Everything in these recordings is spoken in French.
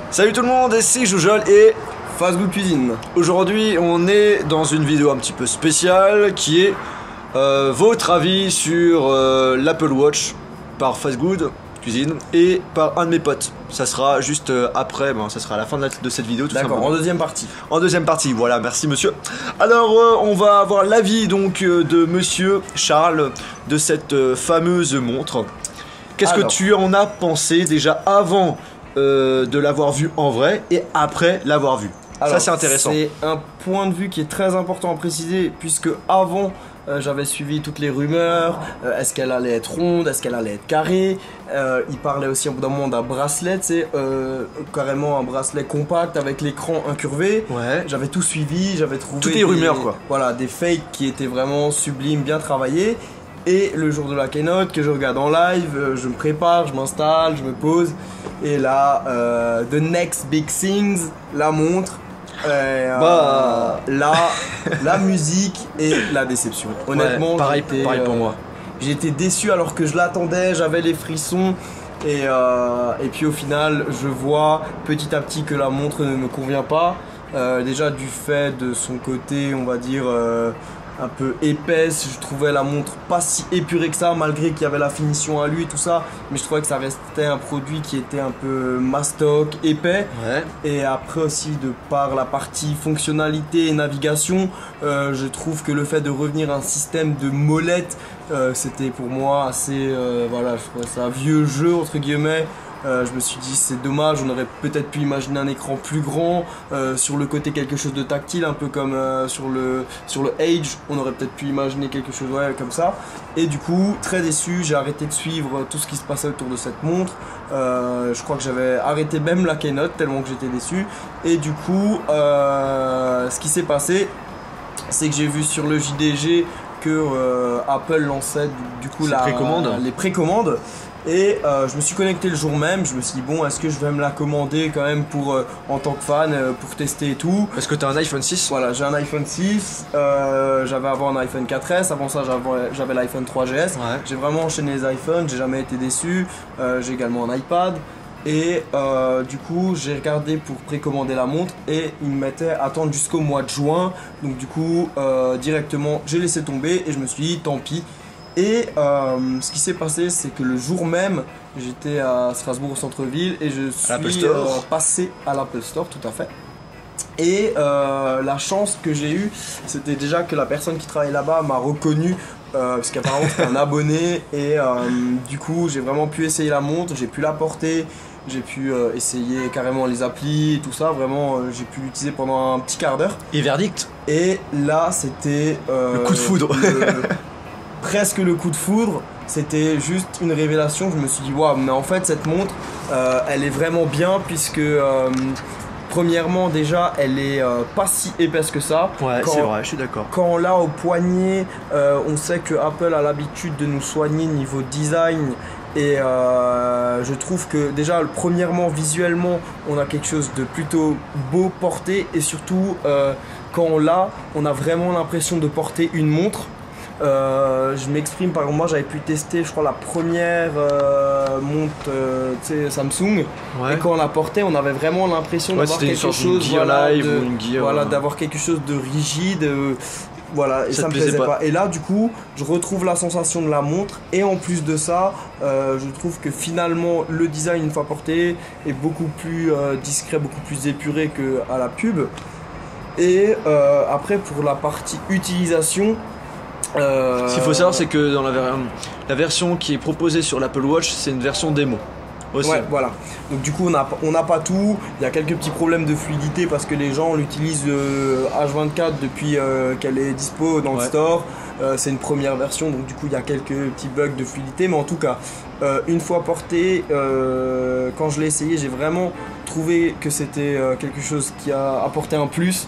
Salut tout le monde, ici Joujol et Fast-Good Cuisine. aujourd'hui on est dans une vidéo un petit peu spéciale qui est votre avis sur l'Apple Watch par Fast-Good Cuisine et par un de mes potes. Ça sera juste après, ça sera à la fin de cette vidéo tout D'accord, simplement. en deuxième partie. En deuxième partie, voilà, merci monsieur. Alors on va avoir l'avis donc de monsieur Charles de cette fameuse montre. Qu'est-ce que tu en as pensé déjà avant de l'avoir vu en vrai et après l'avoir vu? Alors, ça c'est intéressant. C'est un point de vue qui est très important à préciser puisque avant j'avais suivi toutes les rumeurs. Est-ce qu'elle allait être ronde, est-ce qu'elle allait être carrée? Il parlait aussi au bout d'un moment d'un bracelet, c'est carrément un bracelet compact avec l'écran incurvé. Ouais. J'avais tout suivi, j'avais trouvé toutes les rumeurs quoi. Voilà, des fakes qui étaient vraiment sublimes, bien travaillés. Et le jour de la keynote, que je regarde en live, je me prépare, je m'installe, je me pose. Et là, the next big things, la montre, la musique et la déception. Honnêtement, ouais, pareil pour moi. J'ai été déçu alors que je l'attendais, j'avais les frissons. Et puis au final, je vois petit à petit que la montre ne me convient pas. Déjà du fait de son côté, on va dire... un peu épaisse, je trouvais la montre pas si épurée que ça malgré qu'il y avait la finition à lui et tout ça, mais je trouvais que ça restait un produit qui était un peu mastoc, épais. Ouais. Et après aussi de par la partie fonctionnalité et navigation, je trouve que le fait de revenir à un système de molette, c'était pour moi assez, voilà, je trouvais ça un vieux jeu entre guillemets. Je me suis dit c'est dommage, on aurait peut-être pu imaginer un écran plus grand, sur le côté quelque chose de tactile, un peu comme sur le Edge, on aurait peut-être pu imaginer quelque chose comme ça. Et du coup très déçu, j'ai arrêté de suivre tout ce qui se passait autour de cette montre. Je crois que j'avais arrêté même la keynote tellement que j'étais déçu. Et du coup ce qui s'est passé, c'est que j'ai vu sur le JDG que Apple lançait du coup les précommandes. Et je me suis connecté le jour même, je me suis dit bon, est-ce que je vais me la commander quand même pour en tant que fan, pour tester et tout. Est-ce que tu as un iPhone 6? Voilà, j'ai un iPhone 6, j'avais avant un iPhone 4S, avant ça j'avais l'iPhone 3GS. Ouais. J'ai vraiment enchaîné les iPhones, j'ai jamais été déçu. J'ai également un iPad. Et du coup j'ai regardé pour précommander la montre et il me mettait à attendre jusqu'au mois de juin. Donc du coup directement j'ai laissé tomber et je me suis dit tant pis. Et ce qui s'est passé, c'est que le jour même, j'étais à Strasbourg au centre-ville et je suis passé à l'Apple Store, tout à fait. Et la chance que j'ai eue, c'était déjà que la personne qui travaille là-bas m'a reconnu, parce qu'apparemment c'était un abonné. Et du coup, j'ai vraiment pu essayer la montre, j'ai pu la porter. J'ai pu essayer carrément les applis et tout ça, vraiment j'ai pu l'utiliser pendant un petit quart d'heure. Et verdict? Et là c'était... le coup de foudre. Presque le coup de foudre, c'était juste une révélation. Je me suis dit waouh, mais en fait cette montre elle est vraiment bien puisque premièrement déjà elle est pas si épaisse que ça. Ouais, c'est vrai, je suis d'accord. Quand on l'a au poignet, on sait que Apple a l'habitude de nous soigner niveau design. Et je trouve que déjà premièrement visuellement on a quelque chose de plutôt beau porté. Et surtout quand on l'a, on a vraiment l'impression de porter une montre. Je m'exprime, par exemple moi j'avais pu tester je crois la première montre Samsung. Ouais. Et quand on la portait on avait vraiment l'impression d'avoir quelque chose d'avoir quelque chose de rigide, voilà, et ça me plaisait pas. Et là du coup je retrouve la sensation de la montre et en plus de ça je trouve que finalement le design une fois porté est beaucoup plus discret, beaucoup plus épuré qu'à la pub. Et après pour la partie utilisation, ce qu'il faut savoir, c'est que dans la version qui est proposée sur l'Apple Watch, c'est une version démo. Aussi. Ouais, voilà. Donc du coup, on n'a pas tout. Il y a quelques petits problèmes de fluidité parce que les gens l'utilisent H24 depuis qu'elle est dispo dans le store. C'est une première version, donc du coup, il y a quelques petits bugs de fluidité. Mais en tout cas, une fois porté, quand je l'ai essayé, j'ai vraiment trouvé que c'était quelque chose qui a apporté un plus.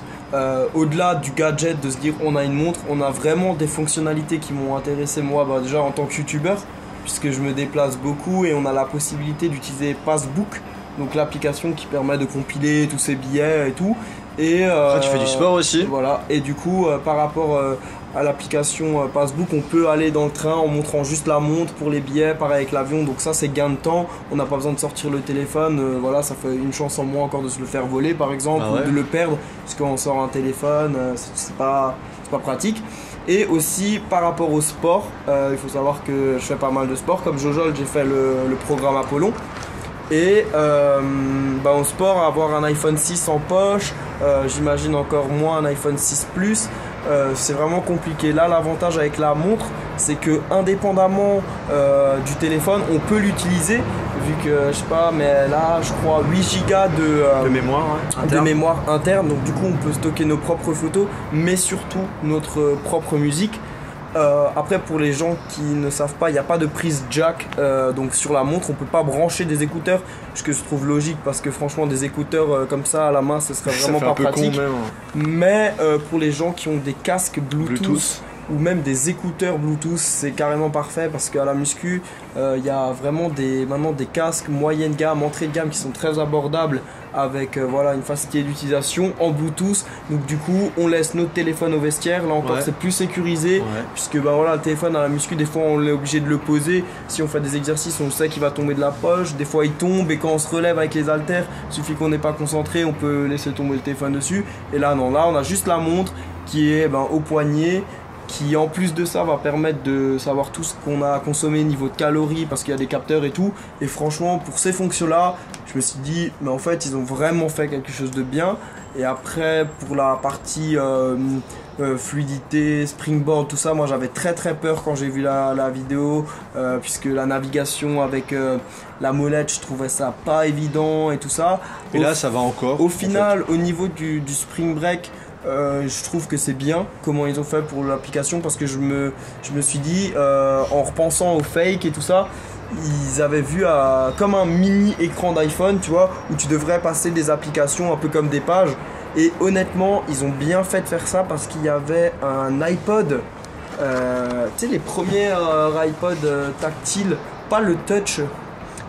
Au-delà du gadget, de se dire on a une montre, on a vraiment des fonctionnalités qui m'ont intéressé moi déjà en tant que youtubeur, puisque je me déplace beaucoup et on a la possibilité d'utiliser Passbook, donc l'application qui permet de compiler tous ces billets et tout. Et tu fais du sport aussi. Voilà. Et du coup par rapport à l'application Passbook, on peut aller dans le train en montrant juste la montre pour les billets, pareil avec l'avion, donc ça c'est gain de temps, on n'a pas besoin de sortir le téléphone, voilà, ça fait une chance en moins encore de se le faire voler par exemple, ou de le perdre, parce qu'on sort un téléphone, c'est pas pratique. Et aussi par rapport au sport, il faut savoir que je fais pas mal de sport, comme Jojol j'ai fait le programme Apollon. Et au sport, avoir un iPhone 6 en poche, j'imagine encore moins un iPhone 6 Plus, c'est vraiment compliqué. Là, l'avantage avec la montre, c'est que indépendamment du téléphone, on peut l'utiliser, vu que je sais pas, mais là, je crois 8 Go de mémoire interne. Donc du coup, on peut stocker nos propres photos, mais surtout notre propre musique. Après, pour les gens qui ne savent pas, il n'y a pas de prise jack, donc sur la montre on peut pas brancher des écouteurs, ce que je trouve logique parce que franchement des écouteurs comme ça à la main ce serait vraiment pas pratique, mais pour les gens qui ont des casques Bluetooth ou même des écouteurs Bluetooth, c'est carrément parfait parce qu'à la muscu il y a vraiment maintenant des casques moyenne gamme, entrée de gamme qui sont très abordables avec une facilité d'utilisation en Bluetooth. Donc du coup on laisse notre téléphone au vestiaire, là encore c'est plus sécurisé, puisque le téléphone à la muscu des fois on est obligé de le poser, si on fait des exercices on sait qu'il va tomber de la poche, des fois il tombe et quand on se relève avec les haltères, il suffit qu'on n'est pas concentré, on peut laisser tomber le téléphone dessus, et là non, là on a juste la montre qui est au poignet, qui en plus de ça va permettre de savoir tout ce qu'on a consommé niveau de calories parce qu'il y a des capteurs et tout. Et franchement pour ces fonctions là je me suis dit mais en fait ils ont vraiment fait quelque chose de bien. Et après pour la partie fluidité, springboard, tout ça, moi j'avais très peur quand j'ai vu la vidéo, puisque la navigation avec la molette je trouvais ça pas évident et tout ça. Et là ça va encore. Au final au niveau du spring break, je trouve que c'est bien comment ils ont fait pour l'application, parce que je me suis dit en repensant au fake et tout ça, ils avaient vu comme un mini écran d'iPhone, tu vois, où tu devrais passer des applications un peu comme des pages, et honnêtement ils ont bien fait de faire ça parce qu'il y avait un iPod, tu sais les premiers iPod tactiles, pas le touch,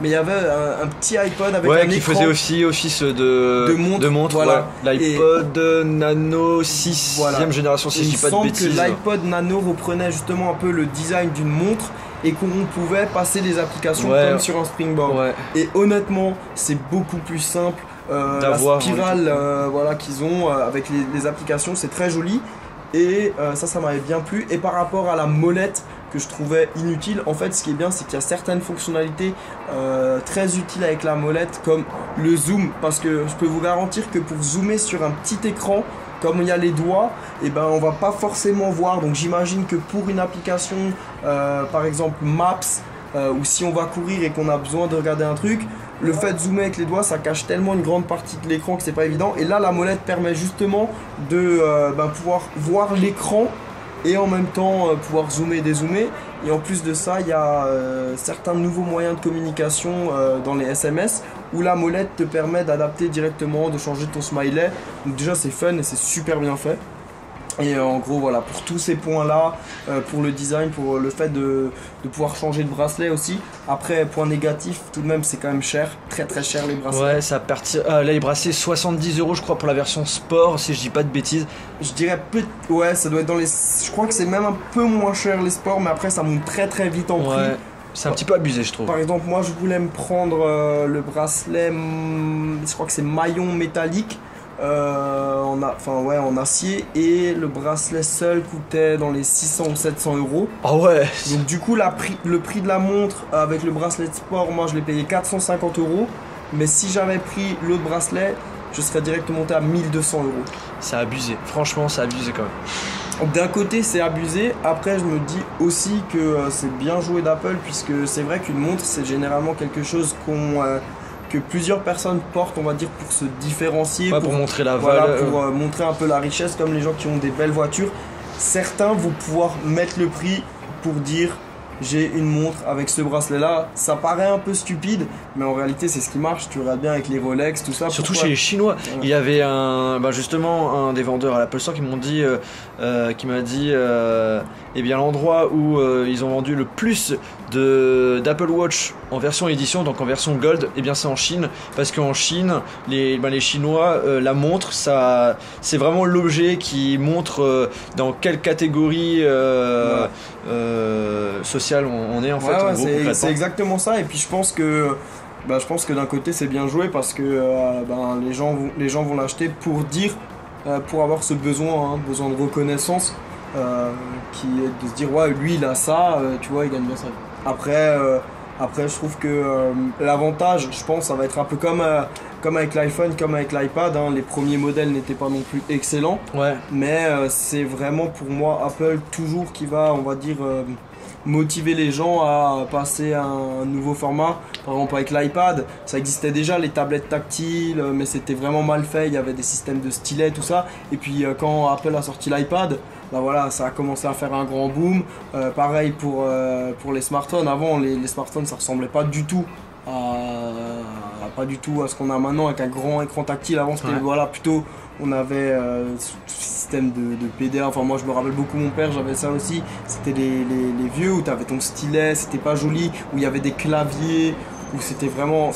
mais il y avait un petit iPod avec un écran qui faisait aussi office de montre, voilà. L'iPod Nano 6ème génération, si je dis pas de bêtises. Il me semble que l'iPod Nano reprenait justement un peu le design d'une montre et qu'on pouvait passer des applications comme sur un springboard. Et honnêtement c'est beaucoup plus simple, la spirale qu'ils ont avec les applications, c'est très joli. Et ça m'avait bien plu. Et par rapport à la molette que je trouvais inutile, en fait ce qui est bien c'est qu'il y a certaines fonctionnalités très utiles avec la molette, comme le zoom, parce que je peux vous garantir que pour zoomer sur un petit écran comme il y a les doigts, on va pas forcément voir. Donc j'imagine que pour une application par exemple Maps, ou si on va courir et qu'on a besoin de regarder un truc, le fait de zoomer avec les doigts ça cache tellement une grande partie de l'écran que c'est pas évident. Et là la molette permet justement de pouvoir voir l'écran et en même temps pouvoir zoomer et dézoomer. Et en plus de ça il y a certains nouveaux moyens de communication dans les SMS où la molette te permet d'adapter directement, de changer ton smiley. Donc déjà c'est fun et c'est super bien fait. Et en gros voilà, pour tous ces points là, pour le design, pour le fait de pouvoir changer de bracelet aussi. Après point négatif tout de même c'est quand même cher, très cher les bracelets. Ouais, ça partir là les bracelets 70 € je crois pour la version sport, si je dis pas de bêtises. Je dirais ça doit être dans les, je crois que c'est même un peu moins cher les sports, mais après ça monte très vite en prix. C'est un petit peu abusé je trouve. Par exemple moi je voulais me prendre le bracelet, je crois que c'est maillon métallique, en acier, et le bracelet seul coûtait dans les 600 ou 700 €. Ah ouais. Donc du coup le prix de la montre avec le bracelet de sport, moi je l'ai payé 450 €, mais si j'avais pris l'autre bracelet je serais direct monté à 1200 €. C'est abusé, franchement c'est abusé quand même. D'un côté c'est abusé, après je me dis aussi que c'est bien joué d'Apple, puisque c'est vrai qu'une montre c'est généralement quelque chose que plusieurs personnes portent, on va dire, pour se différencier, pour montrer la valeur, pour montrer un peu la richesse, comme les gens qui ont des belles voitures. Certains vont pouvoir mettre le prix pour dire j'ai une montre avec ce bracelet là. Ça paraît un peu stupide, mais en réalité c'est ce qui marche. Tu regardes bien avec les Rolex, tout ça. Surtout chez les Chinois. Il y avait justement un des vendeurs à l'Apple Store qui m'a dit l'endroit où ils ont vendu le plus d'Apple Watch en version édition, donc en version Gold, et bien c'est en Chine, parce qu'en Chine, les Chinois, la montre, c'est vraiment l'objet qui montre dans quelle catégorie sociale on est en fait. C'est exactement ça, et puis je pense que d'un côté c'est bien joué parce que les gens vont l'acheter pour dire, pour avoir ce besoin de reconnaissance, qui est de se dire ouais, lui il a ça, tu vois, il gagne bien ça. Après je trouve que l'avantage, je pense, ça va être un peu comme avec l'iPhone, comme avec l'iPad, les premiers modèles n'étaient pas non plus excellents, mais c'est vraiment pour moi Apple toujours qui va, on va dire, motiver les gens à passer à un nouveau format. Par exemple avec l'iPad, ça existait déjà, les tablettes tactiles, mais c'était vraiment mal fait, il y avait des systèmes de stylet, tout ça, et puis quand Apple a sorti l'iPad, voilà, ça a commencé à faire un grand boom. Pareil pour les smartphones. Avant, les smartphones, ça ressemblait pas du tout à ce qu'on a maintenant avec un grand écran tactile. Avant, c'était plutôt, on avait ce système de PDA. Enfin, moi, je me rappelle beaucoup, mon père, j'avais ça aussi. C'était les vieux où tu avais ton stylet, c'était pas joli, où il y avait des claviers, où c'était vraiment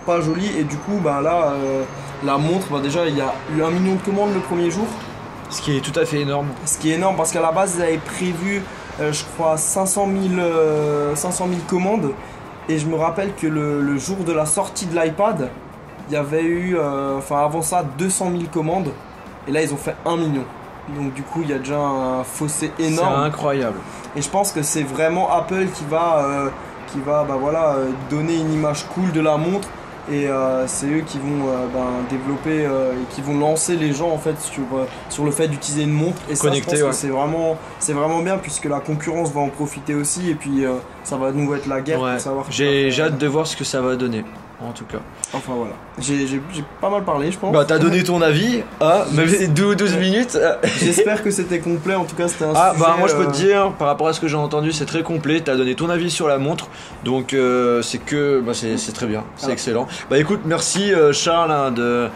pas joli. Et du coup, là, la montre, déjà, il y a eu 1 million de commandes le premier jour. Ce qui est tout à fait énorme. Ce qui est énorme parce qu'à la base, ils avaient prévu, je crois, 500 000 commandes. Et je me rappelle que le jour de la sortie de l'iPad, il y avait eu, avant ça, 200 000 commandes. Et là, ils ont fait 1 million. Donc du coup, il y a déjà un fossé énorme. C'est incroyable. Et je pense que c'est vraiment Apple qui va donner une image cool de la montre. Et c'est eux qui vont développer et qui vont lancer les gens en fait sur le fait d'utiliser une montre. Et connecté, ça, je pense que c'est vraiment bien puisque la concurrence va en profiter aussi. Et puis ça va nous être la guerre pour savoir. J'ai hâte de voir ce que ça va donner. En tout cas. Enfin voilà. J'ai pas mal parlé, je pense. T'as donné ton avis. 12 minutes. J'espère que c'était complet. En tout cas, c'était un sujet. Moi je peux te dire, par rapport à ce que j'ai entendu, c'est très complet. T'as donné ton avis sur la montre. Donc c'est très bien. C'est excellent. Écoute, merci Charles de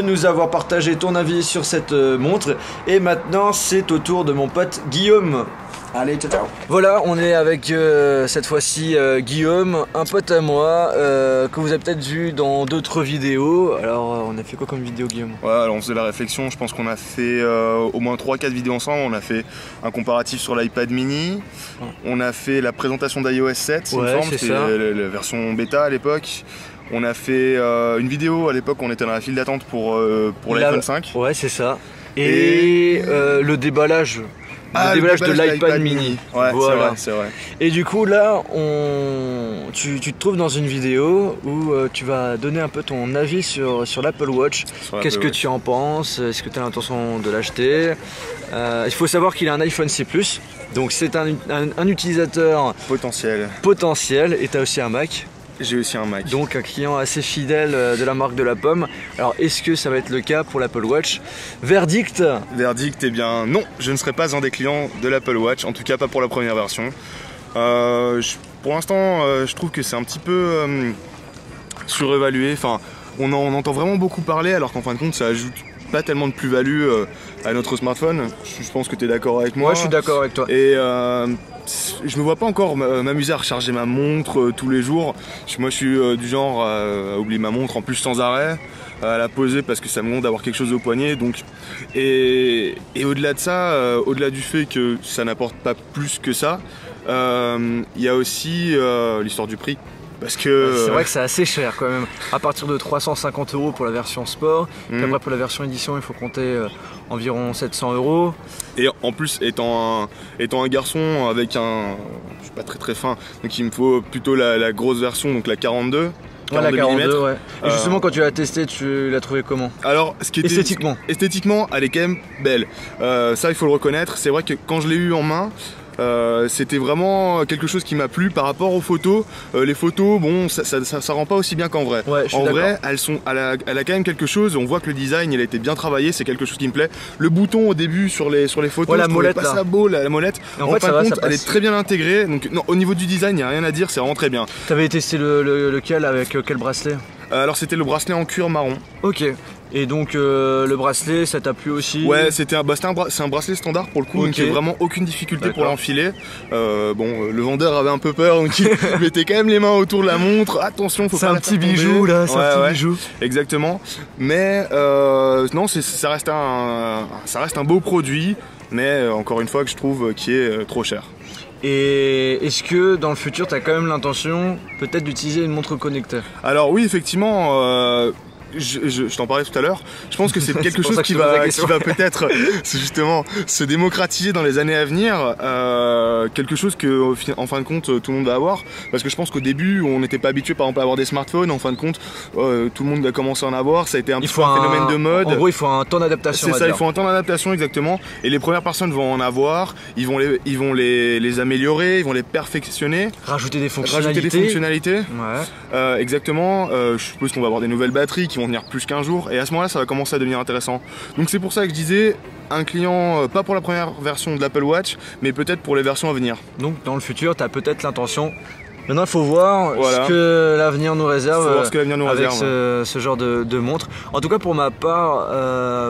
nous avoir partagé ton avis sur cette montre. Et maintenant, c'est au tour de mon pote Guillaume. Allez, ciao ciao. Voilà, on est avec cette fois-ci Guillaume, un pote à moi que vous avez peut-être vu dans d'autres vidéos. Alors on a fait quoi comme vidéo, Guillaume? Alors on faisait la réflexion, je pense qu'on a fait au moins 3-4 vidéos ensemble. On a fait un comparatif sur l'iPad mini, on a fait la présentation d'iOS 7, il me semble, c'était la version bêta à l'époque. On a fait une vidéo à l'époque, on était dans la file d'attente pour l'iPhone 5. Ouais, c'est ça. Et le déballage. Le déballage de l'iPad mini. Ouais, voilà. c'est vrai. Et du coup là, tu te trouves dans une vidéo où tu vas donner un peu ton avis sur l'Apple Watch. Qu'est-ce que tu en penses? Est-ce que tu as l'intention de l'acheter? Il faut savoir qu'il a un iPhone 6 Plus. Donc c'est un utilisateur potentiel. Et tu as aussi un Mac. J'ai aussi un Mac. Donc un client assez fidèle de la marque de la pomme. Alors est-ce que ça va être le cas pour l'Apple Watch? Verdict? Verdict, eh bien non, je ne serai pas un des clients de l'Apple Watch, en tout cas pas pour la première version. Pour l'instant, je trouve que c'est un petit peu surévalué. Enfin, on entend vraiment beaucoup parler alors qu'en fin de compte ça ajoute pas tellement de plus-value à notre smartphone. Je pense que tu es d'accord avec moi. Moi je suis d'accord avec toi. Et je me vois pas encore m'amuser à recharger ma montre tous les jours. Moi je suis du genre à oublier ma montre en plus sans arrêt, à la poser parce que ça me gonfle d'avoir quelque chose au poignet. Donc, et au-delà de ça, au-delà du fait que ça n'apporte pas plus que ça, il y a aussi l'histoire du prix. Parce que c'est vrai que c'est assez cher quand même, à partir de 350 € pour la version sport, puis après pour la version édition il faut compter environ 700 €. Et en plus étant un garçon avec je suis pas très fin, donc il me faut plutôt la grosse version, donc la 42. La 42, ouais. Et justement quand tu l'as testé, tu l'as trouvé comment? Alors esthétiquement elle est quand même belle, ça il faut le reconnaître. C'est vrai que quand je l'ai eu en main, c'était vraiment quelque chose qui m'a plu par rapport aux photos. Les photos, bon, ça rend pas aussi bien qu'en vrai. Ouais, en vrai, elle a quand même quelque chose. On voit que le design, il a été bien travaillé. C'est quelque chose qui me plaît. Le bouton au début sur les photos, la je trouvais pas ça beau, la molette. En fait, fin de compte, elle est très bien intégrée. Donc, non, au niveau du design, il n'y a rien à dire. C'est vraiment très bien. T'avais testé lequel avec quel bracelet? Alors c'était le bracelet en cuir marron. Ok. Et donc le bracelet, ça t'a plu aussi? Ouais, c'est un bracelet standard pour le coup, donc il n'y a vraiment aucune difficulté pour l'enfiler. Le vendeur avait un peu peur, donc il mettait quand même les mains autour de la montre. Attention, faut pas la faire tomber. C'est un petit bijou là, c'est un petit bijou. Exactement. Mais non, ça reste un beau produit, mais encore une fois que je trouve qui est trop cher. Et est-ce que dans le futur, tu as quand même l'intention peut-être d'utiliser une montre connectée? Alors oui, effectivement. Je t'en parlais tout à l'heure, je pense que c'est quelque chose qui va peut-être justement se démocratiser dans les années à venir, quelque chose que en fin de compte tout le monde va avoir, parce que je pense qu'au début on n'était pas habitué par exemple à avoir des smartphones, en fin de compte tout le monde a commencé à en avoir, ça a été un phénomène de mode. En gros il faut un temps d'adaptation. C'est ça, il faut un temps d'adaptation exactement, et les premières personnes vont en avoir, ils vont les améliorer, ils vont les perfectionner, rajouter des fonctionnalités. Ouais. Exactement, je suppose qu'on va avoir des nouvelles batteries qui vont venir plus qu'un jour, et à ce moment là ça va commencer à devenir intéressant. Donc c'est pour ça que je disais un client pas pour la première version de l'Apple Watch, mais peut-être pour les versions à venir. Donc dans le futur tu as peut-être l'intention. Maintenant il faut voir ce que l'avenir nous réserve avec ce genre de montre. En tout cas pour ma part,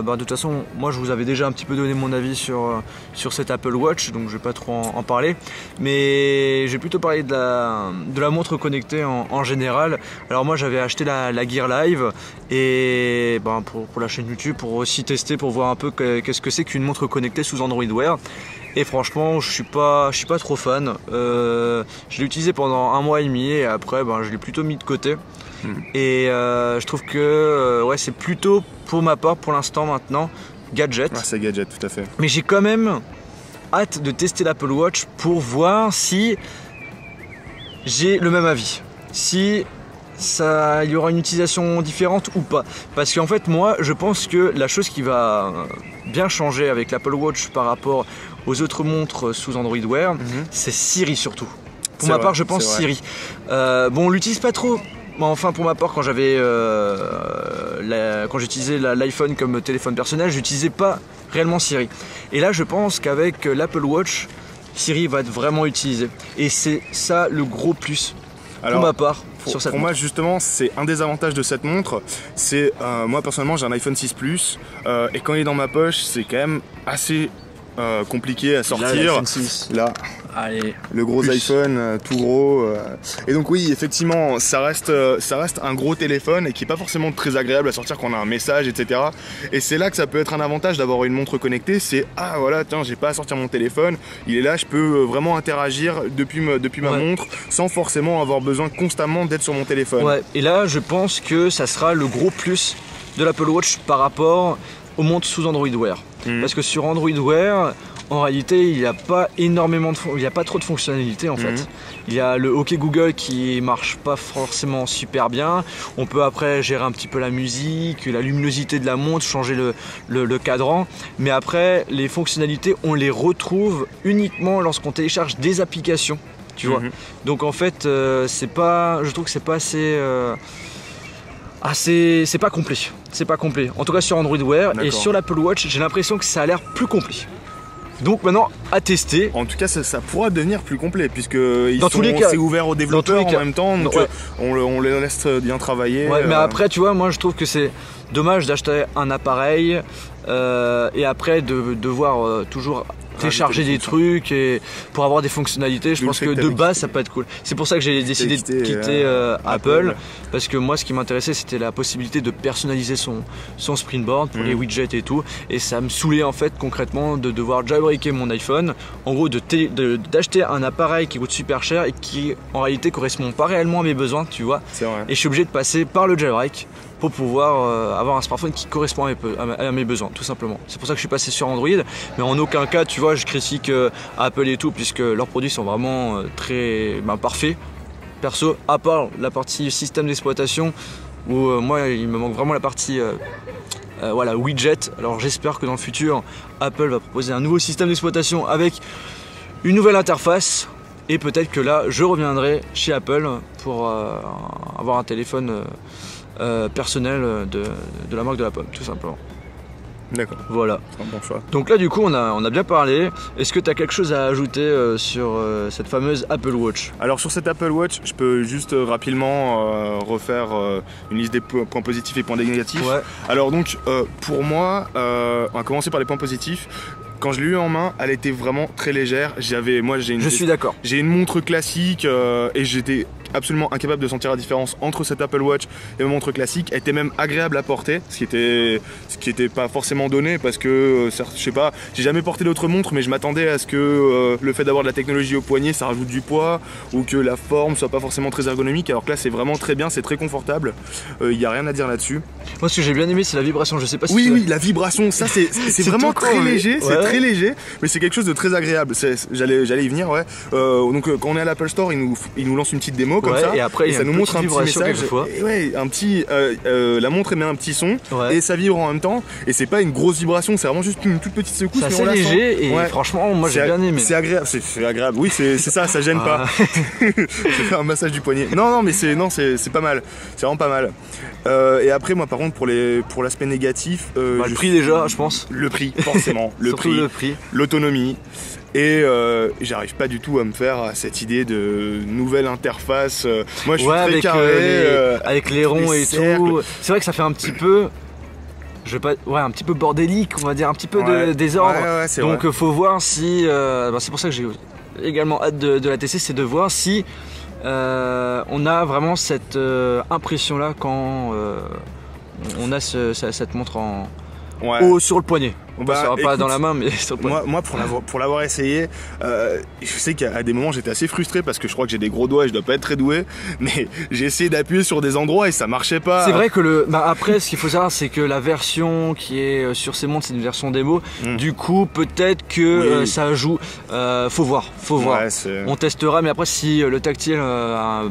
de toute façon moi je vous avais déjà un petit peu donné mon avis sur cet Apple Watch, donc je vais pas trop en parler. Mais j'ai plutôt parlé de la montre connectée en général. Alors moi j'avais acheté la Gear Live et pour la chaîne YouTube, pour aussi tester, pour voir un peu qu'est-ce que c'est qu'une montre connectée sous Android Wear. Et franchement, je suis pas trop fan. Je l'ai utilisé pendant 1 mois et demi et après, je l'ai plutôt mis de côté. Et je trouve que c'est plutôt pour ma part, pour l'instant maintenant, gadget. C'est gadget, tout à fait. Mais j'ai quand même hâte de tester l'Apple Watch pour voir si j'ai le même avis. Si il y aura une utilisation différente ou pas. Parce qu'en fait, moi, je pense que la chose qui va bien changer avec l'Apple Watch par rapport aux autres montres sous Android Wear, c'est Siri surtout. Pour ma part, je pense Siri. On l'utilise pas trop. Enfin, pour ma part, quand j'utilisais l'iPhone comme téléphone personnel, j'utilisais pas réellement Siri. Et là, je pense qu'avec l'Apple Watch, Siri va être vraiment utilisé. Et c'est ça le gros plus pour ma part. Pour moi justement c'est un des avantages de cette montre, c'est moi personnellement j'ai un iPhone 6 Plus et quand il est dans ma poche c'est quand même assez compliqué à sortir. Là, allez, le gros iPhone tout gros et donc oui effectivement ça reste un gros téléphone et qui est pas forcément très agréable à sortir quand on a un message, etc. Et c'est là que ça peut être un avantage d'avoir une montre connectée, c'est voilà, tiens, j'ai pas à sortir mon téléphone, il est là, je peux vraiment interagir depuis ma montre sans forcément avoir besoin constamment d'être sur mon téléphone. Et là je pense que ça sera le gros plus de l'Apple Watch par rapport aux montres sous Android Wear. Parce que sur Android Wear, en réalité, il n'y a pas trop de fonctionnalités en fait. Il y a le OK Google qui marche pas forcément super bien. On peut après gérer un petit peu la musique, la luminosité de la montre, changer le cadran. Mais après, les fonctionnalités, on les retrouve uniquement lorsqu'on télécharge des applications. Tu vois. Donc en fait, je trouve que c'est pas assez. C'est pas complet. C'est pas complet. En tout cas sur Android Wear et sur l'Apple Watch, j'ai l'impression que ça a l'air plus complet. Donc maintenant à tester. En tout cas ça pourra devenir plus complet puisque c'est ouvert aux développeurs en même temps, donc on les laisse bien travailler. Mais après tu vois, moi je trouve que c'est dommage d'acheter un appareil et après de devoir toujours télécharger des trucs et pour avoir des fonctionnalités. Je pense que de base ça peut être cool. C'est pour ça que j'ai décidé de quitter Apple, parce que moi ce qui m'intéressait c'était la possibilité de personnaliser son Springboard pour les widgets et tout, et ça me saoulait en fait concrètement de devoir jailbreaker mon iPhone, en gros d'acheter un appareil qui coûte super cher et qui en réalité correspond pas réellement à mes besoins, tu vois. Et je suis obligé de passer par le jailbreak pour pouvoir avoir un smartphone qui correspond à mes besoins, tout simplement. C'est pour ça que je suis passé sur Android, mais en aucun cas, tu vois, je critique Apple et tout, puisque leurs produits sont vraiment très parfaits. Perso, à part la partie système d'exploitation, où moi, il me manque vraiment la partie widget. Alors j'espère que dans le futur, Apple va proposer un nouveau système d'exploitation avec une nouvelle interface, et peut-être que là, je reviendrai chez Apple pour avoir un téléphone personnel de la marque de la pomme, tout simplement. D'accord. Voilà. C'est un bon choix. Donc là du coup on a bien parlé. Est-ce que tu as quelque chose à ajouter sur cette fameuse Apple Watch? Alors sur cette Apple Watch, je peux juste rapidement refaire une liste des points positifs et points négatifs. Ouais. Alors donc pour moi, on va commencer par les points positifs. Quand je l'ai eu en main, elle était vraiment très légère. Je suis d'accord. J'ai une montre classique et j'étais absolument incapable de sentir la différence entre cette Apple Watch et ma montre classique. Elle était même agréable à porter, ce qui était pas forcément donné parce que, je sais pas, j'ai jamais porté d'autres montres, mais je m'attendais à ce que le fait d'avoir de la technologie au poignet, ça rajoute du poids ou que la forme soit pas forcément très ergonomique. Alors que là, c'est vraiment très bien, c'est très confortable. Il y a rien à dire là-dessus. Moi, ce que j'ai bien aimé, c'est la vibration. Je sais pas si oui, la vibration, ça c'est vraiment très léger, ouais. C'est très léger, mais c'est quelque chose de très agréable. J'allais y venir, ouais. Donc quand on est à l'Apple Store, il nous lance une petite démo comme ça, et après ça nous montre un petit message. Et ouais, la montre émet un petit son et ça vibre en même temps. Et c'est pas une grosse vibration, c'est vraiment juste une toute petite secousse. C'est assez léger et franchement, moi j'ai bien aimé. C'est agréable, c'est agréable. Oui, c'est ça, ça gêne pas. Je vais faire un massage du poignet. Non, mais c'est pas mal. C'est vraiment pas mal. Et après, moi, par contre, pour l'aspect négatif, le prix déjà, je pense. Le prix, forcément. le prix, l'autonomie. Et j'arrive pas du tout à me faire à cette idée de nouvelle interface. Moi, je suis très carré. Avec les ronds et tout. C'est vrai que ça fait un petit peu. Un petit peu bordélique, on va dire, un petit peu de désordre. Donc faut voir si. C'est pour ça que j'ai également hâte de la tester, c'est de voir si on a vraiment cette impression là quand on a cette montre sur le poignet. Pas dans la main, mais sur le poignet. Moi pour l'avoir essayé, je sais qu'à des moments j'étais assez frustré parce que je crois que j'ai des gros doigts et je dois pas être très doué, mais j'ai essayé d'appuyer sur des endroits et ça marchait pas. C'est vrai que après ce qu'il faut savoir, c'est que la version qui est sur ces montres, c'est une version démo. Du coup peut-être que ça joue. Faut voir. On testera, mais après si le tactile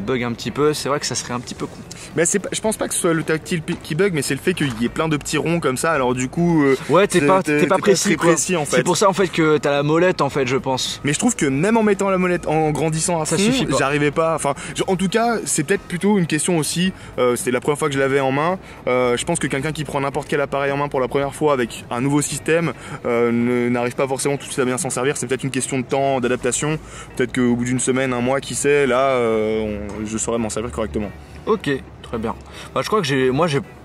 bug un petit peu, c'est vrai que ça serait un petit peu con. Mais je pense pas que ce soit le tactile qui bug, mais c'est le fait qu'il y ait plein de petits ronds comme ça. Alors du coup, t'es pas précis en fait. C'est pour ça en fait que t'as la molette en fait, je pense. Mais je trouve que même en mettant la molette, en grandissant à fond, j'arrivais pas. Enfin, en tout cas, c'est peut-être plutôt une question aussi. C'était la première fois que je l'avais en main. Je pense que quelqu'un qui prend n'importe quel appareil en main pour la première fois avec un nouveau système n'arrive pas forcément tout de suite à bien s'en servir. C'est peut-être une question de temps, d'adaptation. Peut-être qu'au bout d'une semaine, un mois, qui sait, là, je saurais m'en servir correctement. Ok, très bien. Je crois que j'ai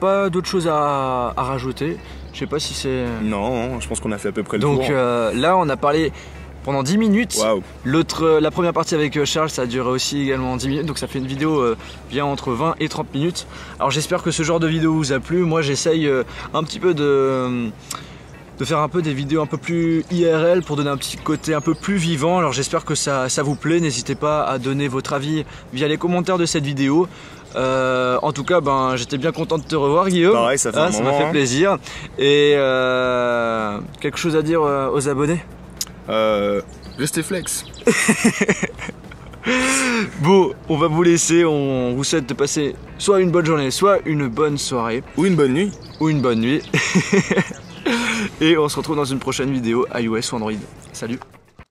pas d'autre chose à rajouter. Je sais pas si c'est... Non, je pense qu'on a fait à peu près le tour. Donc là, on a parlé pendant 10 minutes. Wow. La première partie avec Charles, ça a duré aussi également 10 minutes. Donc ça fait une vidéo bien entre 20 et 30 minutes. Alors j'espère que ce genre de vidéo vous a plu. Moi, j'essaye un petit peu de faire un peu des vidéos un peu plus IRL pour donner un petit côté un peu plus vivant. Alors j'espère que ça vous plaît. N'hésitez pas à donner votre avis via les commentaires de cette vidéo. En tout cas, j'étais bien content de te revoir, Guillaume. Pareil, ça m'a fait plaisir. Et quelque chose à dire aux abonnés? Restez flex. Bon, on va vous laisser. On vous souhaite de passer soit une bonne journée, soit une bonne soirée. Ou une bonne nuit. Et on se retrouve dans une prochaine vidéo iOS ou Android. Salut.